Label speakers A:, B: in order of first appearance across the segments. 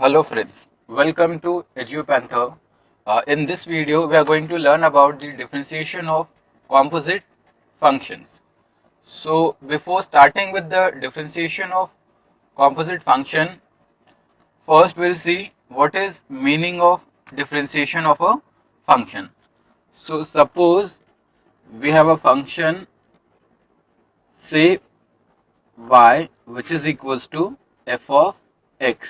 A: Hello friends, welcome to EduPanther. In this video, we are going to learn about the differentiation of composite functions. So before starting with the differentiation of composite function, first we'll see what is meaning of differentiation of a function. So suppose we have a function say y which is equals to f of x.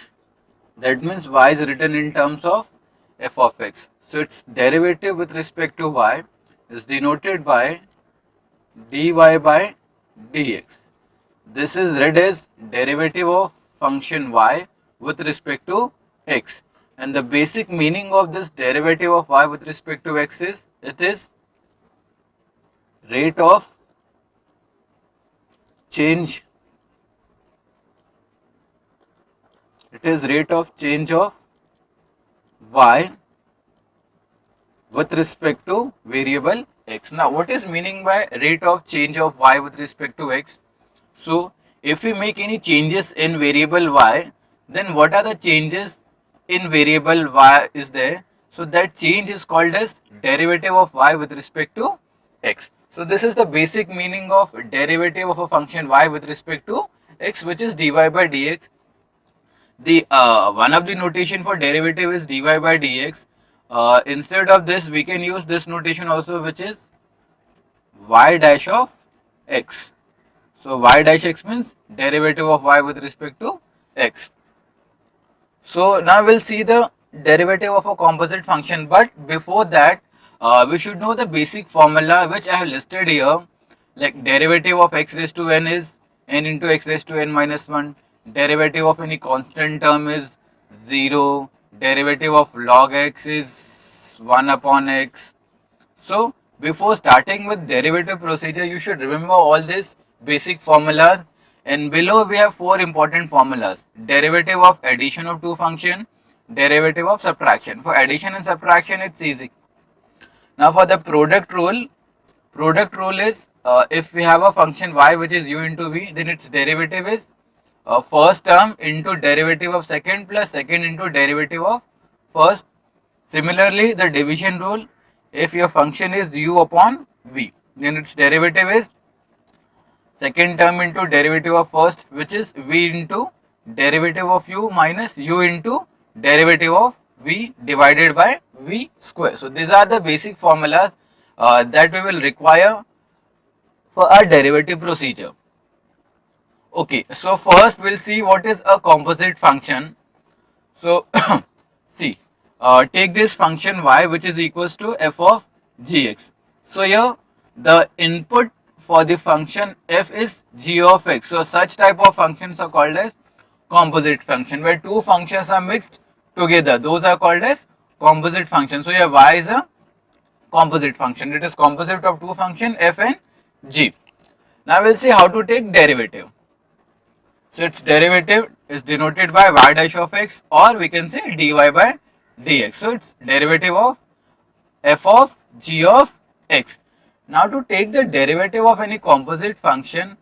A: That means y is written in terms of f of x. So its derivative with respect to y is denoted by dy by dx. This is read as derivative of function y with respect to x. And the basic meaning of this derivative of y with respect to x is it is rate of change. It is rate of change of y with respect to variable x. Now, what is meaning by rate of change of y with respect to x? So, if we make any changes in variable y, then what are the changes in variable y is there? So, that change is called as derivative of y with respect to x. So, this is the basic meaning of derivative of a function y with respect to x, which is dy by dx. The one of the notation for derivative is dy by dx. Instead of this, we can use this notation also, which is y dash of x. So y dash x means derivative of y with respect to x. So now we'll see the derivative of a composite function, but before that, we should know the basic formula which I have listed here. Like derivative of x raised to n is n into x raised to n minus 1. Derivative of any constant term is 0. Derivative of log x is 1 upon x. So before starting with derivative procedure, you should remember all these basic formulas. And below we have four important formulas: derivative of addition of two function, derivative of subtraction. For addition and subtraction, it's easy. Now for the product rule is if we have a function y which is u into v, then its derivative is first term into derivative of second plus second into derivative of first. Similarly, the division rule, if your function is u upon v, then its derivative is second term into derivative of first, which is v into derivative of u minus u into derivative of v divided by v square. So these are the basic formulas that we will require for our derivative procedure. Okay, so first we'll see what is a composite function. So see, take this function y which is equals to f of gx. So here the input for the function f is g of x. So such type of functions are called as composite function, where two functions are mixed together. Those are called as composite function. So here y is a composite function. It is composite of two function f and g. Now we'll see how to take derivative. So its derivative is denoted by y dash of x, or we can say dy by dx. So it's derivative of f of g of x. Now to take the derivative of any composite function,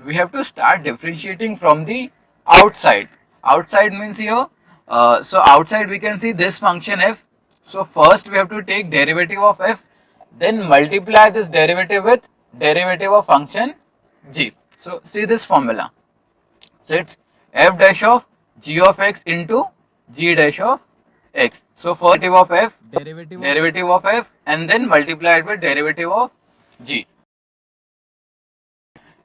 A: we have to start differentiating from the outside. Outside means here, so outside we can see this function f. So first we have to take derivative of f, then multiply this derivative with derivative of function g. So see this formula. So it's f dash of g of x into g dash of x. So first derivative of f and then multiply it with derivative of g.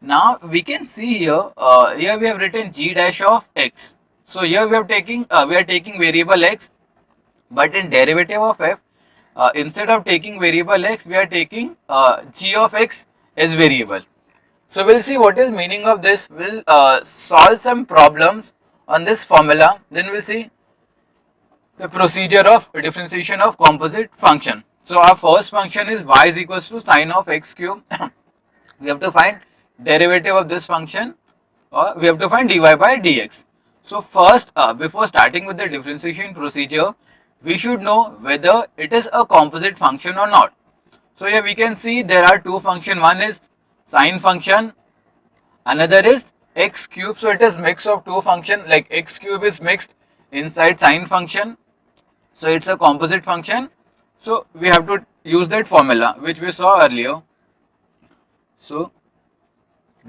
A: Now we can see here, here we have written g dash of x. So here we are taking variable x, but in derivative of f, instead of taking variable x, we are taking g of x as variable. So we'll see what is meaning of this. We'll solve some problems on this formula. Then we'll see the procedure of differentiation of composite function. So our first function is y is equals to sine of x cube. We have to find derivative of this function, or we have to find dy by dx. So first, before starting with the differentiation procedure, we should know whether it is a composite function or not. So here we can see there are two functions. One is sine function, another is x cube. So it is mix of two functions, like x cube is mixed inside sine function. So it's a composite function. So we have to use that formula which we saw earlier. So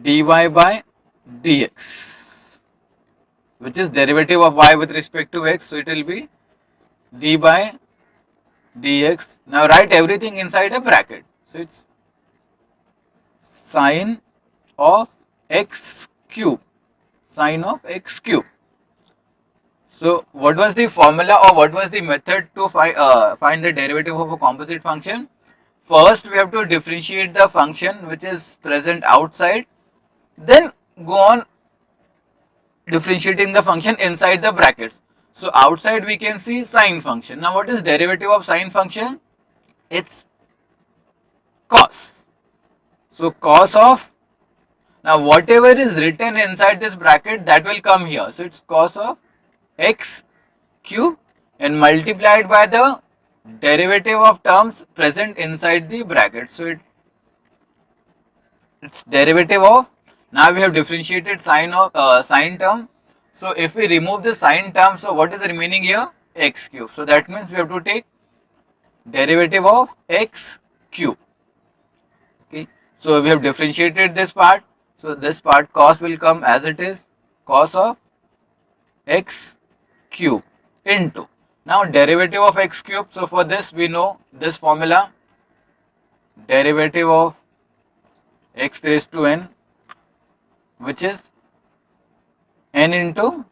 A: dy by dx, which is derivative of y with respect to x. So it will be d by dx. Now write everything inside a bracket. So it's sine of x cube. Sine of x cube. So what was the formula or what was the method to find the derivative of a composite function? First we have to differentiate the function which is present outside, then go on differentiating the function inside the brackets. So outside we can see sine function. Now what is derivative of sine function? It's cos. So cos of, now whatever is written inside this bracket that will come here. So it's cos of x cube and multiplied by the derivative of terms present inside the bracket. So it's derivative of, now we have differentiated sine of sine term. So if we remove the sine term, so what is remaining here? X cube. So that means we have to take derivative of x cube. Okay. So we have differentiated this part. So this part cos will come as it is, cos of x cube into, now derivative of x cube. So for this we know this formula, derivative of x raised to n, which is n into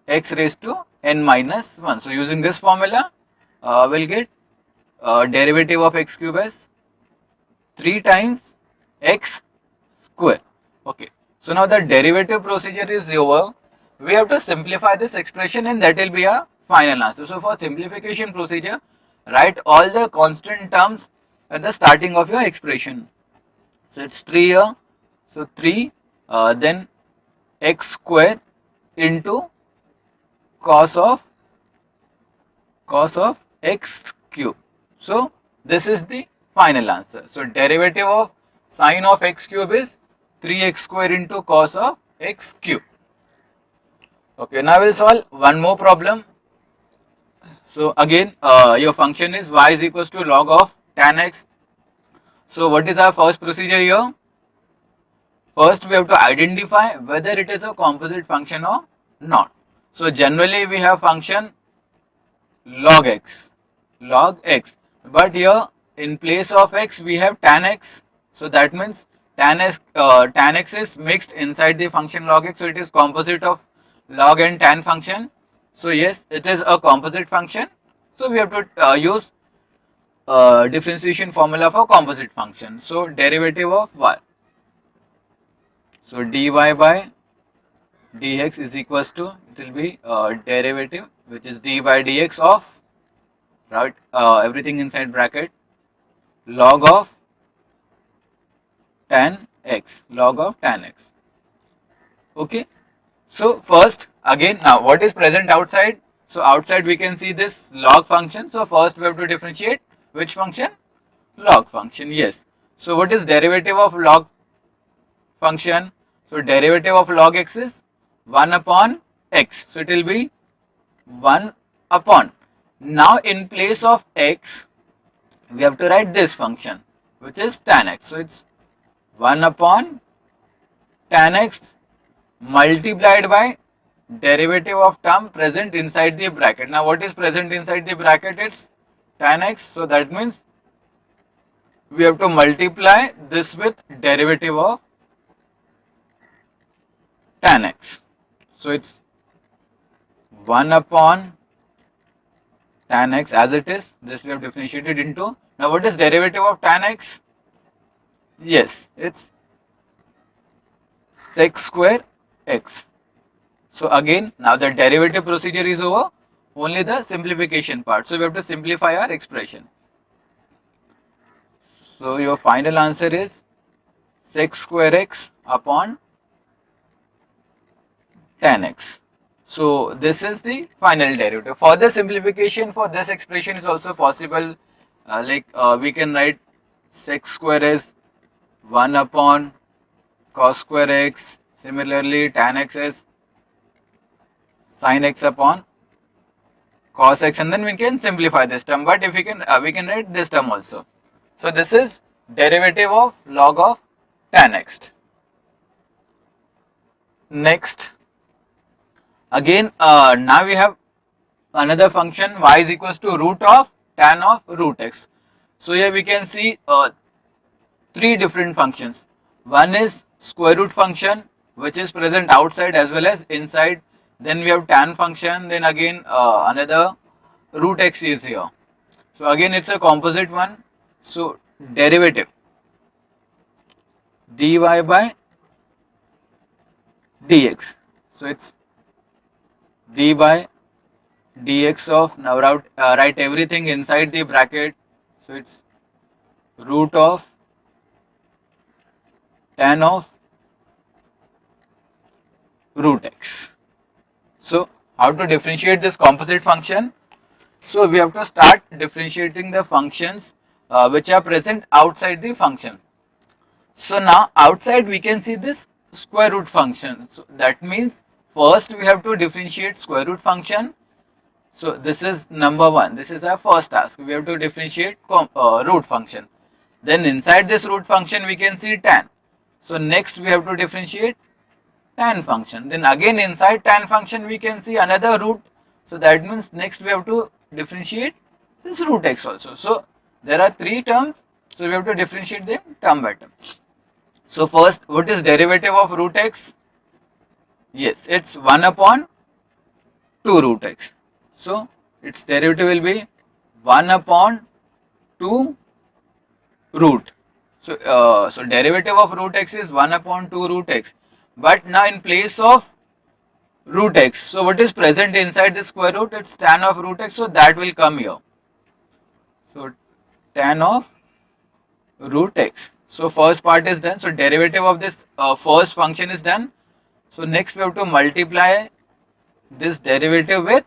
A: x raised to n minus 1. So using this formula we'll get derivative of x cube as 3 times x square. Okay. So now the derivative procedure is over. We have to simplify this expression and that will be our final answer. So for simplification procedure, write all the constant terms at the starting of your expression. So it's 3 here. So 3 then x square into cos of x cube. So this is the final answer. So derivative of sine of x cube is 3x square into cos of x cube. Okay, now we'll solve one more problem. So again your function is y is equals to log of tan x. So what is our first procedure here? First we have to identify whether it is a composite function or not. So generally we have function log x, but here in place of x we have tan x. So that means tan x is mixed inside the function log x, so it is composite of log and tan function. So yes, it is a composite function. So we have to use differentiation formula for composite function. So derivative of y, so dy by dx is equals to, it will be derivative which is d by dx of, right, everything inside bracket, log of tan x, log of tan x. Okay. So first again, now what is present outside? So outside we can see this log function. So first we have to differentiate which function? Log function. Yes. So what is derivative of log function? So derivative of log x is 1 upon x. So it will be 1 upon. Now in place of x we have to write this function which is tan x. So it's 1 upon tan x multiplied by derivative of term present inside the bracket. Now what is present inside the bracket? It's tan x. So that means we have to multiply this with derivative of tan x. So it's 1 upon tan x as it is. This we have differentiated into. Now what is derivative of tan x? Yes, it's sec square x. So again, now the derivative procedure is over, only the simplification part. So we have to simplify our expression. So your final answer is sec square x upon tan x. So this is the final derivative. Further simplification for this expression is also possible. We can write sec square as 1 upon cos square x. Similarly, tan x as sin x upon cos x, and then we can simplify this term, but if we can write this term also. So this is derivative of log of tan x. Next, again now we have another function y is equals to root of tan of root x. So here we can see three different functions. One is square root function, which is present outside as well as inside. Then we have tan function, then again another root x is here. So again it's a composite one. So derivative dy by dx. So it's d by dx of, now write everything inside the bracket. So it's root of tan of root x. So how to differentiate this composite function? So we have to start differentiating the functions which are present outside the function. So now outside we can see this square root function. So that means first we have to differentiate square root function. So this is number one. This is our first task. We have to differentiate root function. Then inside this root function we can see tan. So next we have to differentiate tan function. Then again inside tan function we can see another root. So that means next we have to differentiate this root x also. So there are three terms. So we have to differentiate them term by term. So first, what is derivative of root x? Yes, it's 1 upon 2 root x. So its derivative will be 1 upon 2 root. So derivative of root x is 1 upon 2 root x. But now in place of root x, so what is present inside the square root? It's tan of root x, so that will come here. So tan of root x. So first part is done. So derivative of this first function is done. So next we have to multiply this derivative with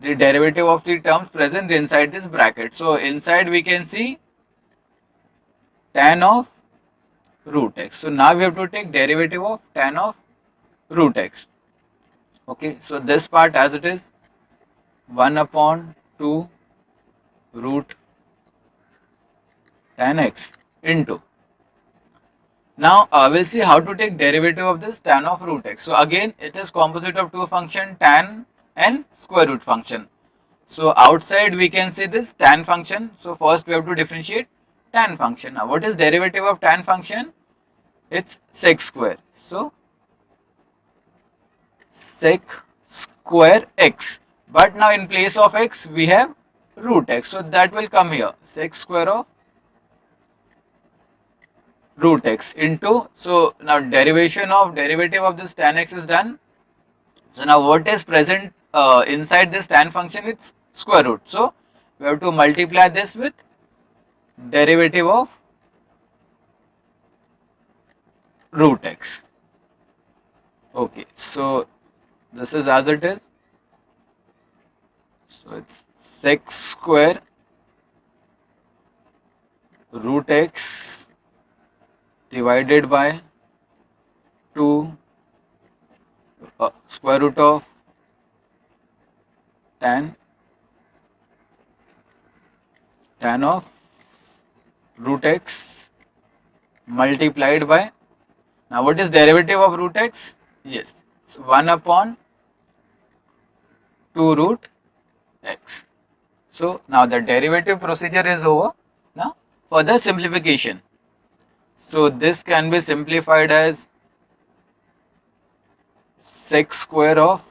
A: the derivative of the terms present inside this bracket. So inside we can see tan of root x. So now we have to take derivative of tan of root x. Okay, so this part as it is 1 upon 2 root tan x into. Now we'll see how to take derivative of this tan of root x. So again it is composite of two function, tan and square root function. So outside we can see this tan function. So first we have to differentiate tan function. Now what is derivative of tan function? It's sec square. So sec square x. But now in place of x we have root x. So that will come here. Sec square of root x into. So now derivative of this tan x is done. So now what is present inside this tan function? It's square root. So we have to multiply this with derivative of root x. Okay, so this is as it is. So it's sec square root x divided by 2 square root of tan of root x multiplied by, now what is derivative of root x? Yes, so 1 upon 2 root x. So now the derivative procedure is over. Now further simplification. So this can be simplified as sec square of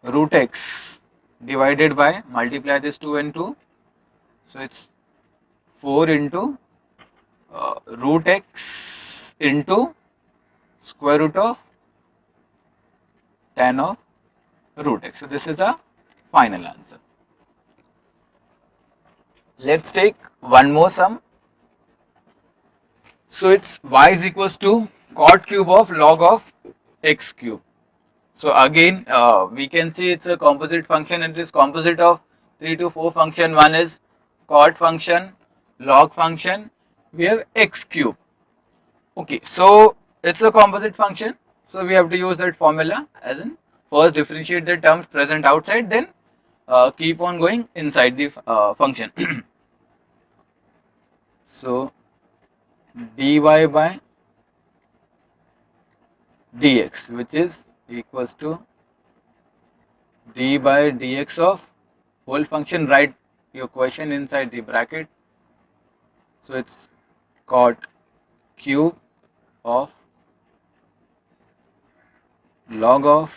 A: root x divided by, multiply this 2 and 2. So it's 4 into root x into square root of tan of root x. So this is the final answer. Let's take one more sum. So it's y is equals to cot cube of log of x cube. So again we can see it's a composite function. It is composite of 3 to 4 function. One is cot function, log function, we have x cube. Okay, so it's a composite function, so we have to use that formula as in first differentiate the terms present outside, then keep on going inside the function. So dy by dx, which is equals to d by dx of whole function. Write your question inside the bracket. So it's cot cube of log of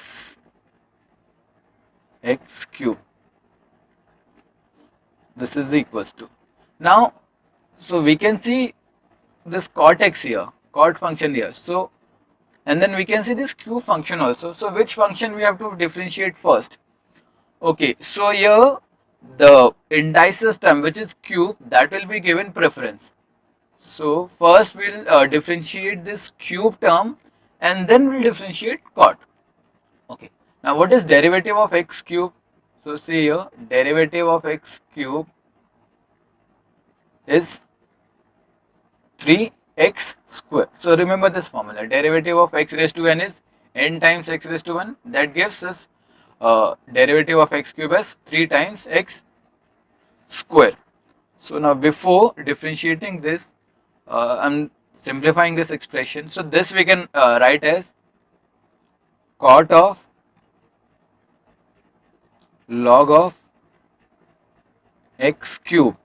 A: x cube. This is equals to. Now, so we can see this cot x here, cot function here. So, and then we can see this cube function also. So, which function we have to differentiate first? Okay, so here the indices term, which is cube, that will be given preference. So first we'll differentiate this cube term and then we'll differentiate cot. Okay. Now what is derivative of x cube? So see here, derivative of x cube is 3x square. So remember this formula, derivative of x raised to n is n times x raised to 1. That gives us derivative of x cube as 3 times x square. So now before differentiating this, I'm simplifying this expression. So this we can write as cot of log of x cube,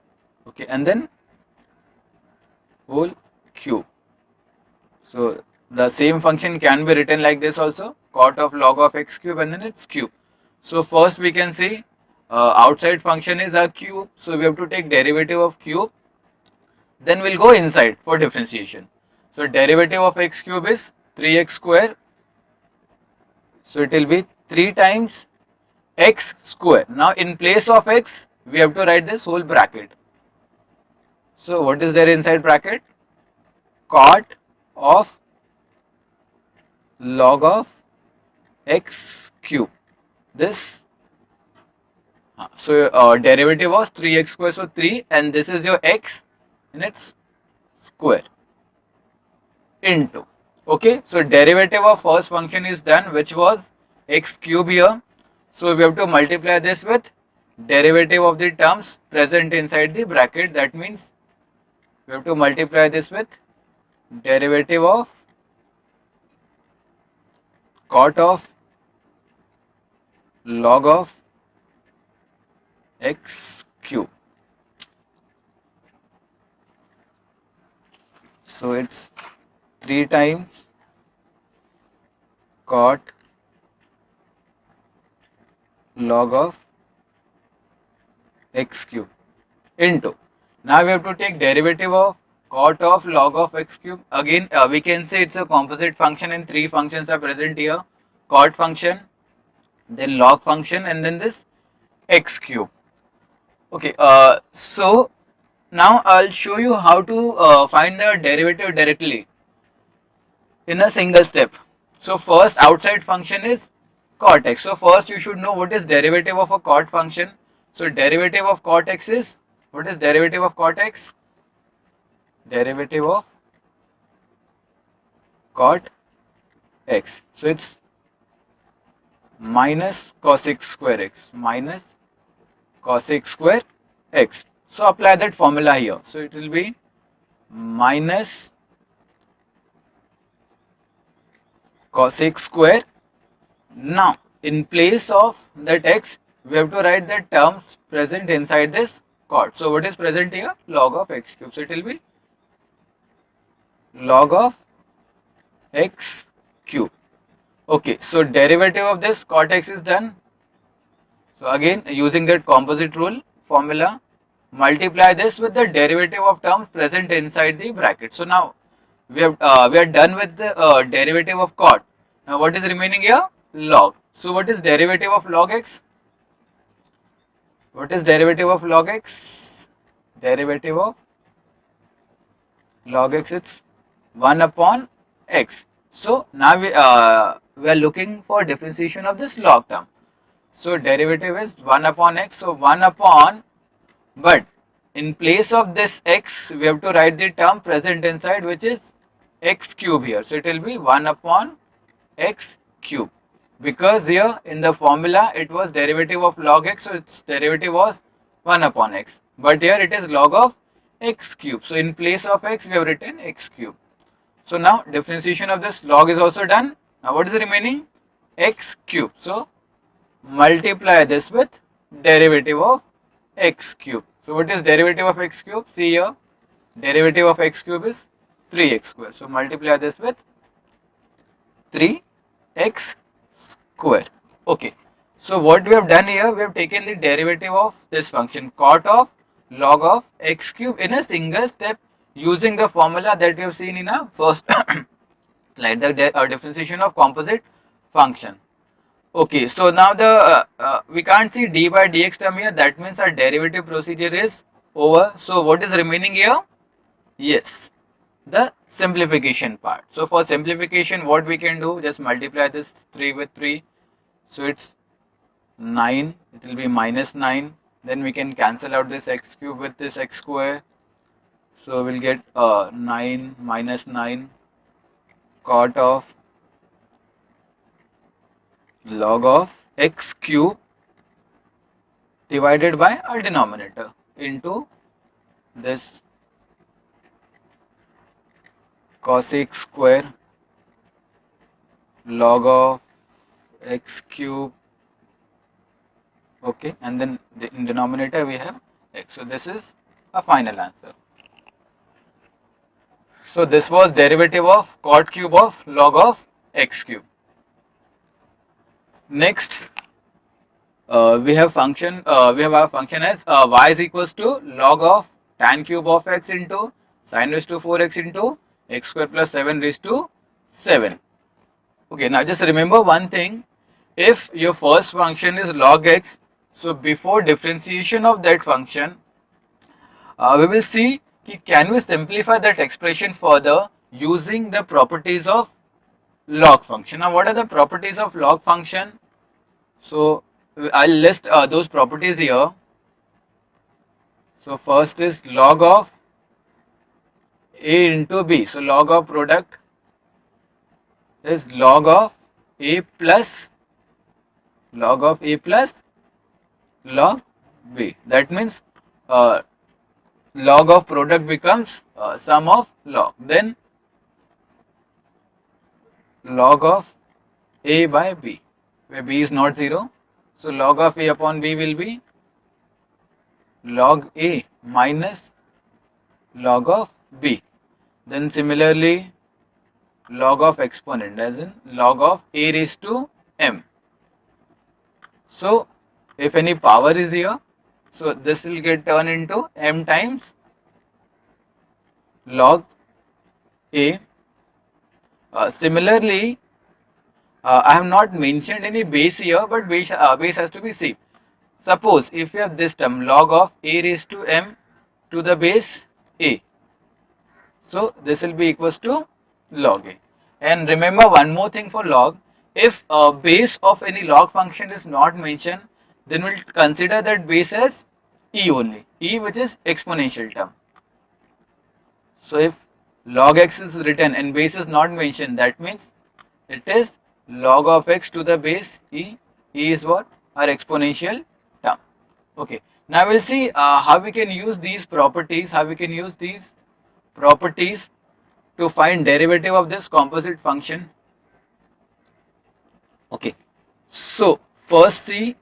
A: okay, and then whole cube. So the same function can be written like this also, cot of log of x cube and then its cube. So first we can see outside function is a cube, so we have to take derivative of cube, then we'll go inside for differentiation. So derivative of x cube is 3x square, so it will be 3 times x square. Now in place of x we have to write this whole bracket. So what is there inside bracket? Cot of log of x cube. This so derivative was 3x square, so 3, and this is your x in its square into, okay. So derivative of first function is done, which was x cube here. So we have to multiply this with derivative of the terms present inside the bracket. That means we have to multiply this with derivative of cot of log of x cube. So it's 3 times cot log of x cube into, now we have to take derivative of cot of log of x cube. Again we can say it's a composite function and 3 functions are present here, cot function, then log function, and then this x cube. Okay, so now I'll show you how to find the derivative directly in a single step. So first outside function is cot x. So first you should know what is derivative of a cot function. So derivative of cot x is, what is derivative of cot x? Derivative of cot x. So it's minus cosec square x, minus cosec square x. So apply that formula here. So it will be minus cosec square. Now in place of that x we have to write the terms present inside this cot. So what is present here? Log of x cube. So it will be log of x cube. Okay, so derivative of this cot x is done. So again using that composite rule formula, multiply this with the derivative of terms present inside the bracket. So now we are done with the derivative of cot. Now what is remaining here? Log. So what is derivative of log x? What is derivative of log x? Derivative of log x is 1 upon x. So now we are looking for differentiation of this log term. So derivative is 1 upon x. So 1 upon, but in place of this x we have to write the term present inside, which is x cube here. So it will be 1 upon x cube. because here in the formula it was derivative of log x, so its derivative was 1 upon x, but here it is log of x cube. So in place of x we have written x cube. So now differentiation of this log is also done. Now what is remaining? X cube. So multiply this with derivative of x cube. So what is derivative of x cube? See here, derivative of x cube is 3x square. So multiply this with 3x square. Okay. So what we have done here, we have taken the derivative of this function cot of log of x cube in a single step using the formula that we have seen in our first slide, the differentiation of composite function. Okay, so now we can't see d by dx term here. That means our derivative procedure is over. So what is remaining here? Yes, the simplification part. So for simplification, what we can do, just multiply this 3 with 3. So it's 9. It will be minus 9. Then we can cancel out this x cube with this x square. So we'll get 9 minus 9 cot of log of x cube divided by our denominator into this cosec square log of x cube. Okay, and then in denominator we have x. So this is a final answer. So this was derivative of cot cube of log of x cube. Next, we have function. We have our function as y is equals to log of tan cube of x into sin raised to 4x into x square plus 7 raised to 7. Okay, now just remember one thing. If your first function is log x, so before differentiation of that function, we will see can we simplify that expression further using the properties of log function. Now what are the properties of log function? So I'll list those properties here. So first is log of a into b. So log of product is log of a plus log b. That means log of product becomes sum of log. Then log of a by b, where b is not 0. So log of a upon b will be log a minus log of b. Then similarly log of exponent, as in log of a raised to m. So if any power is here, so this will get turned into m times log a. Similarly, I have not mentioned any base here, but base has to be c. Suppose if you have this term log of a raised to m to the base a, so this will be equals to log a. And remember one more thing for log, if a base of any log function is not mentioned, then we'll consider that base as e only, e which is exponential term. So if log x is written and base is not mentioned, that means it is log of x to the base e. E is what? Our exponential term. Okay. Now we'll see how we can use these properties, to find derivative of this composite function. Okay. So first see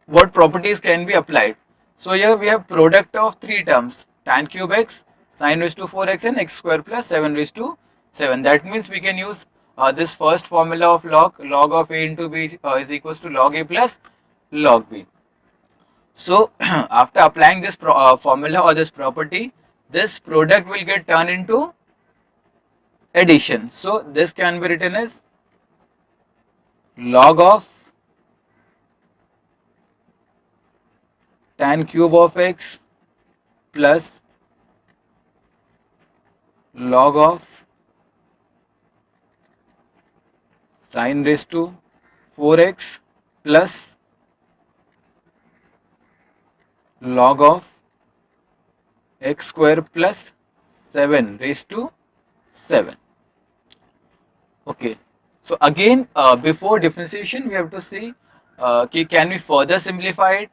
A: what properties can be applied. So here we have product of three terms, tan cube x, sin raised to 4x and x square plus 7 raised to 7. That means we can use this first formula of log of a into b is equals to log a plus log b. So after applying this formula or this property, this product will get turned into addition. So this can be written as log of tan cube of x plus log of sin raised to 4x plus log of x square plus 7 raised to 7. Okay, So again, before differentiation, we have to see can we further simplify it.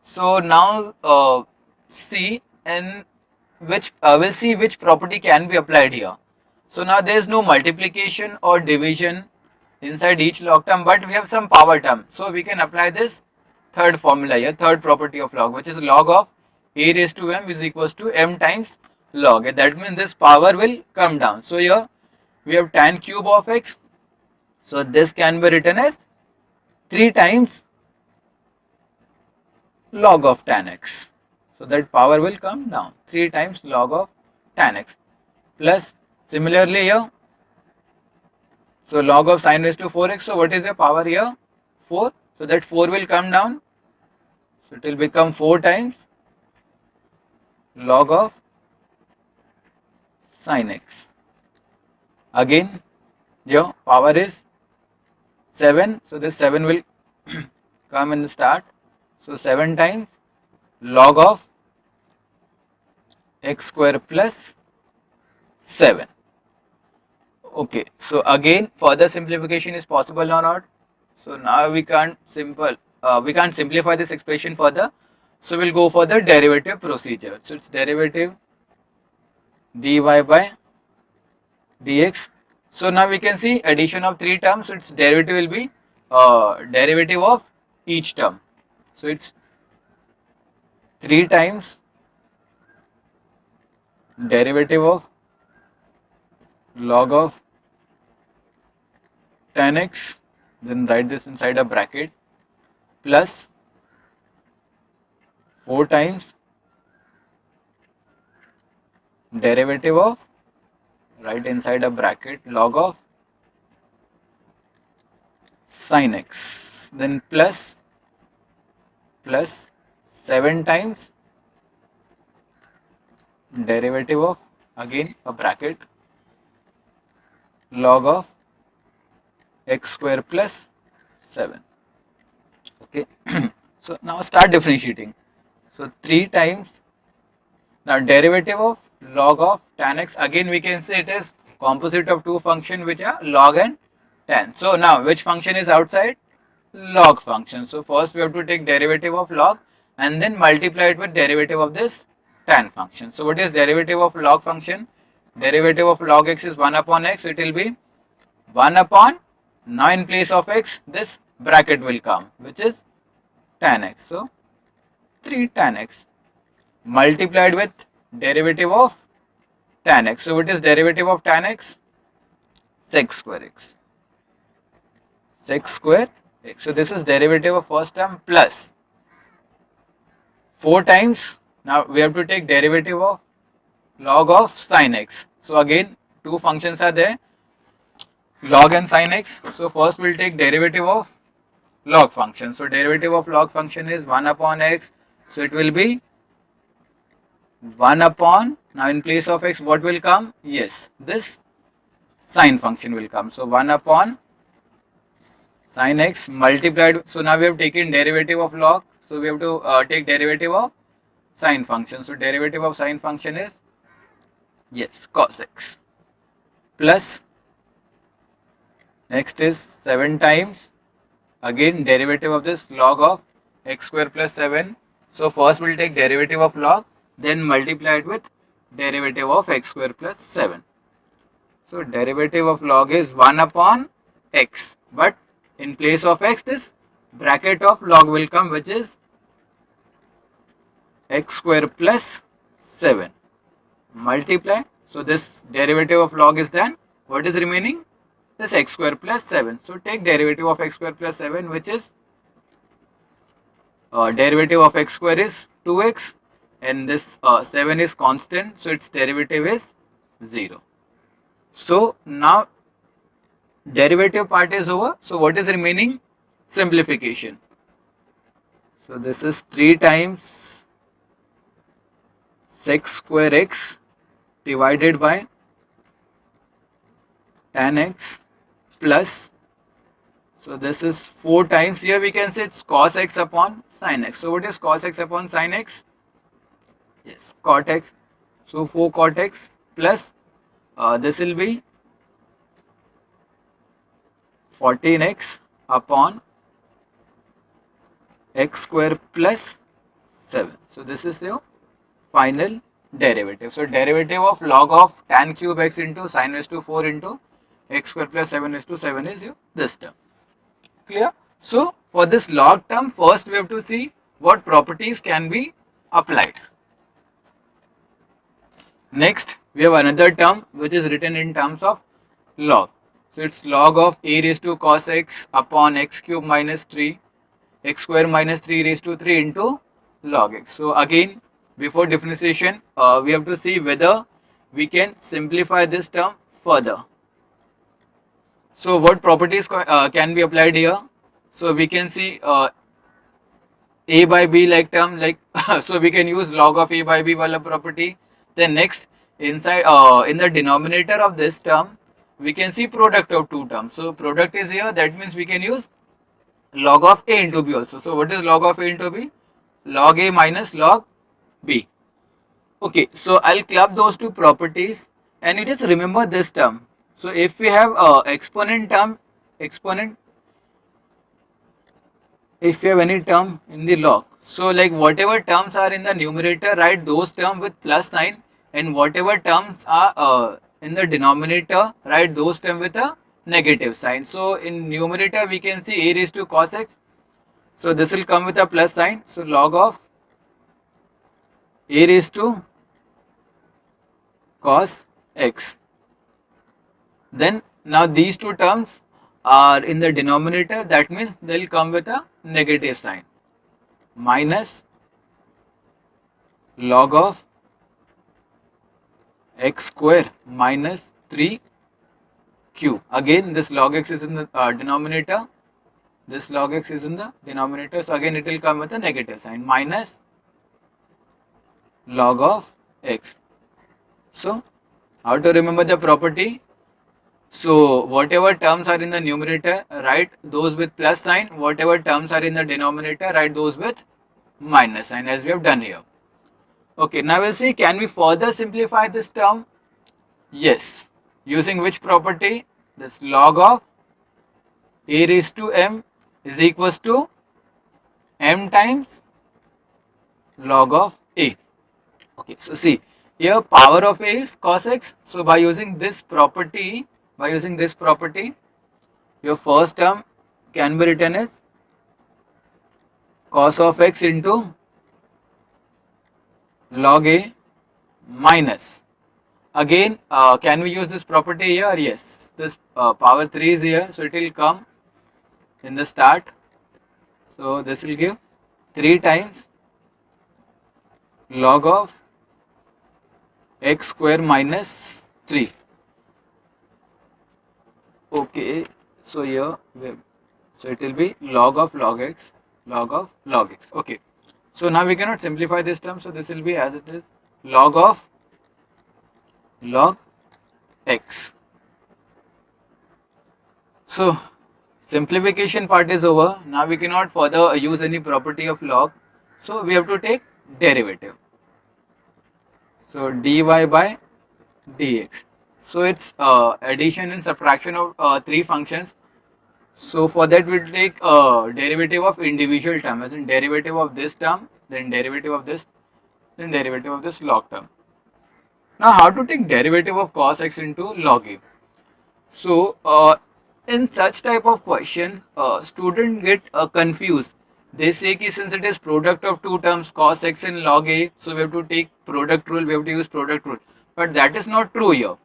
A: So now see and we'll see which property can be applied here. So now there is no multiplication or division inside each log term, but we have some power term. So we can apply this third formula here, third property of log, which is log of a raised to m is equals to m times log. That means this power will come down. So here we have tan cube of x. So this can be written as 3 times log of tan x. So that power will come down, 3 times log of tan x, plus similarly here, so log of sin raised to 4x. So what is the power here? 4. So that 4 will come down. So it will become 4 times log of sin x. Again, your power is 7. So this 7 will come in the start. So 7 times log of x square plus 7. Okay, so again further simplification is possible or not. So now we can't simplify this expression further. So we'll go for the derivative procedure. So it's derivative dy by dx. So now we can see addition of 3 terms. So its derivative will be derivative of each term. So it's 3 times derivative of log of tan x, then write this inside a bracket, plus 4 times derivative of, right inside a bracket, log of sin x, then plus 7 times derivative of, again a bracket, log of x square plus 7. Okay. So now start differentiating. So 3 times, now derivative of log of tan x, again we can say it is composite of two functions which are log and tan. So now which function is outside? Log function. So first we have to take derivative of log and then multiply it with derivative of this tan function. So what is derivative of log function? Derivative of log x is 1 upon x. It will be 1 upon, now in place of x this bracket will come, which is tan x. So 3 tan x multiplied with derivative of tan x. So what is derivative of tan x? Sec square x. Sec square x. So this is derivative of first term plus 4 times. Now we have to take derivative of log of sin x. So again two functions are there, log and sin x. So first we'll take derivative of log function. So derivative of log function is 1 upon x. So it will be 1 upon, now in place of x what will come? Yes, this sin function will come. So 1 upon sin x multiplied. So now we have taken derivative of log. So we have to take derivative of sin function. So derivative of sin function is, yes, cos x, plus next is 7 times, again derivative of this log of x square plus 7. So first we'll take derivative of log, then multiply it with derivative of x square plus 7. So derivative of log is 1 upon x, but in place of x this bracket of log will come, which is x square plus 7 multiply. So this derivative of log is done. What is remaining? This x square plus 7. So take derivative of x square plus 7, which is derivative of x square is 2x, and this 7 is constant, so its derivative is 0. So now derivative part is over. So what is remaining? Simplification. So this is 3 times sec square x divided by tan x plus, so this is 4 times, here we can say it's cos x upon sin x. So what is cos x upon sin x? Yes, cot x. So 4 cot x plus this will be 14x upon x square plus 7. So this is your final derivative. So derivative of log of tan cube x into sin raised to 4 into x square plus 7 raised to 7 is your this term. Clear? So for this log term, first we have to see what properties can be applied. Next, we have another term which is written in terms of log. So it's log of a raised to cos x upon x cube minus 3 x square minus 3 raised to 3 into log x. So again, before differentiation, we have to see whether we can simplify this term further. So what properties can be applied here? So we can see a by b like term, like so we can use log of a by b wala property. Then next, inside in the denominator of this term, we can see product of two terms. So product is here, that means we can use log of a into b also. So what is log of a into b? Log a minus log b. Okay, so I'll club those two properties and you just remember this term. So if we have exponent term, exponent, if you have any term in the log, so like whatever terms are in the numerator, write those terms with plus sign, and whatever terms are in the denominator, write those terms with a negative sign. So in numerator we can see a raised to cos x, so this will come with a plus sign. So log of a raised to cos x. Then now these two terms are in the denominator, that means they'll come with a negative sign, minus log of x square minus 3q. Again this log x is in the denominator, this log x is in the denominator, so again it will come with a negative sign, minus log of x. So how to remember the property? So whatever terms are in the numerator, write those with plus sign, whatever terms are in the denominator, write those with minus sign, as we have done here. Okay, now we'll see, can we further simplify this term? Yes. Using which property? This log of a raised to m is equals to m times log of a. Okay, so see, here power of a is cos x. So by using this property, your first term can be written as cos of x into log a minus. Again, can we use this property here? Yes. This power 3 is here, so it will come in the start. So this will give 3 times log of x square minus 3. Okay, so here, so it will be log of log x, log of log x. Okay, so now we cannot simplify this term, so this will be as it is, log of log x. So simplification part is over. Now we cannot further use any property of log, so we have to take derivative. So dy by dx. So it's addition and subtraction of three functions. So for that we'll take derivative of individual term, as in derivative of this term, then derivative of this, then derivative of this log term. Now how to take derivative of cos x into log a? So in such type of question, student get confused. They say ki since it is product of two terms cos x and log a, so we have to take product rule, we have to use product rule. But that is not true here,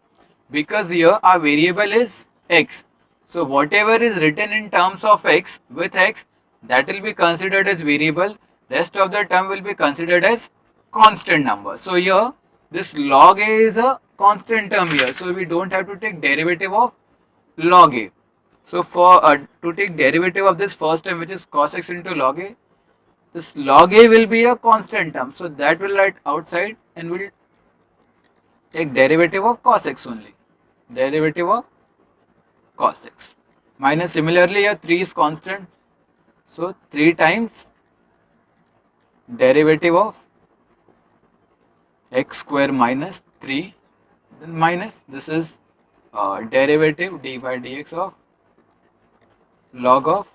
A: because here our variable is x. So whatever is written in terms of x with x, that will be considered as variable. Rest of the term will be considered as constant number. So here this log a is a constant term here, so we don't have to take derivative of log a. So for to take derivative of this first term, which is cos x into log a, this log a will be a constant term, so that will write outside and we'll take derivative of cos x only, derivative of cos x, minus similarly here 3 is constant, so 3 times derivative of x square minus 3, then minus this is derivative d by dx of log of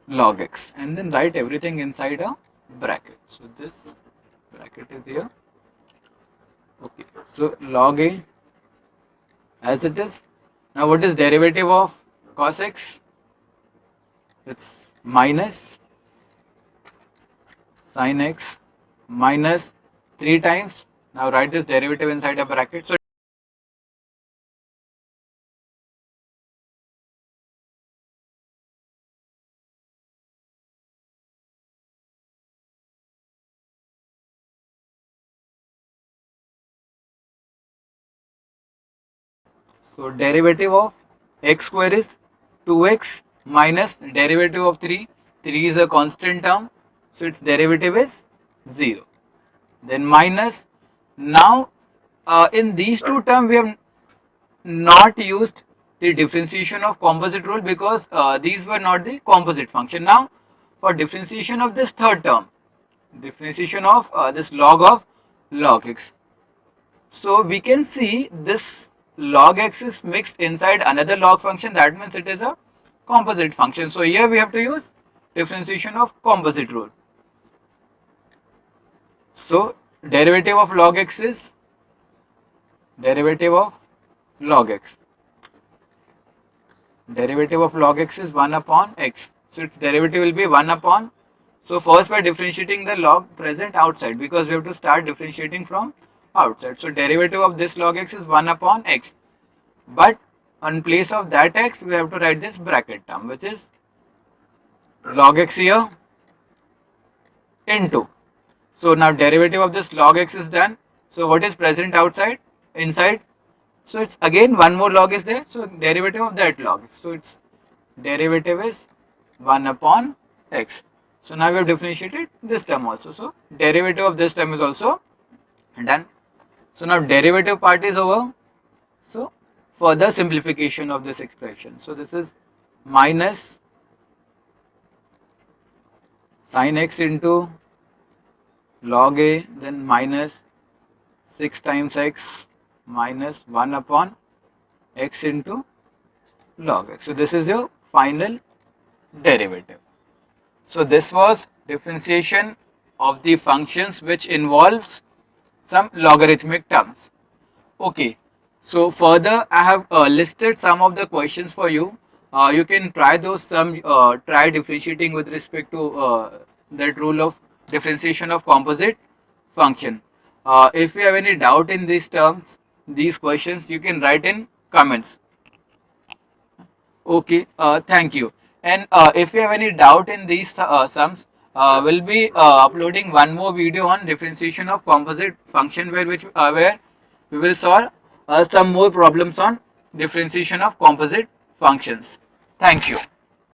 A: log x, and then write everything inside a bracket. So this bracket is here. Okay, so log a as it is. Now what is derivative of cos x? It's minus sin x minus 3 times. Now write this derivative inside a bracket. So derivative of x square is 2x minus derivative of 3. 3 is a constant term, so its derivative is 0. Then minus, now in these two terms we have not used the differentiation of composite rule because these were not the composite function. Now for differentiation of this third term, differentiation of this log of log x. So we can see this log x is mixed inside another log function. That means it is a composite function. So here we have to use differentiation of composite rule. So derivative of log x is derivative of log x. Derivative of log x is 1 upon x. So its derivative will be 1 upon. So first by differentiating the log present outside, because we have to start differentiating from outside. So derivative of this log x is 1 upon x. But in place of that x, we have to write this bracket term, which is log x here into. So now derivative of this log x is done. So what is present outside? Inside. So it's again one more log is there. So derivative of that log. So its derivative is 1 upon x. So now we have differentiated this term also. So derivative of this term is also done. So now derivative part is over. So further simplification of this expression. So this is minus sin x into log a, then minus 6 times x minus 1 upon x into log x. So this is your final derivative. So this was differentiation of the functions which involves some logarithmic terms. Okay, so further I have listed some of the questions for you. You can try those, try differentiating with respect to that rule of differentiation of composite function. If you have any doubt in these terms, these questions, you can write in comments. Okay, thank you. And if you have any doubt in these sums, we'll be uploading one more video on differentiation of composite function where we will solve some more problems on differentiation of composite functions. Thank you.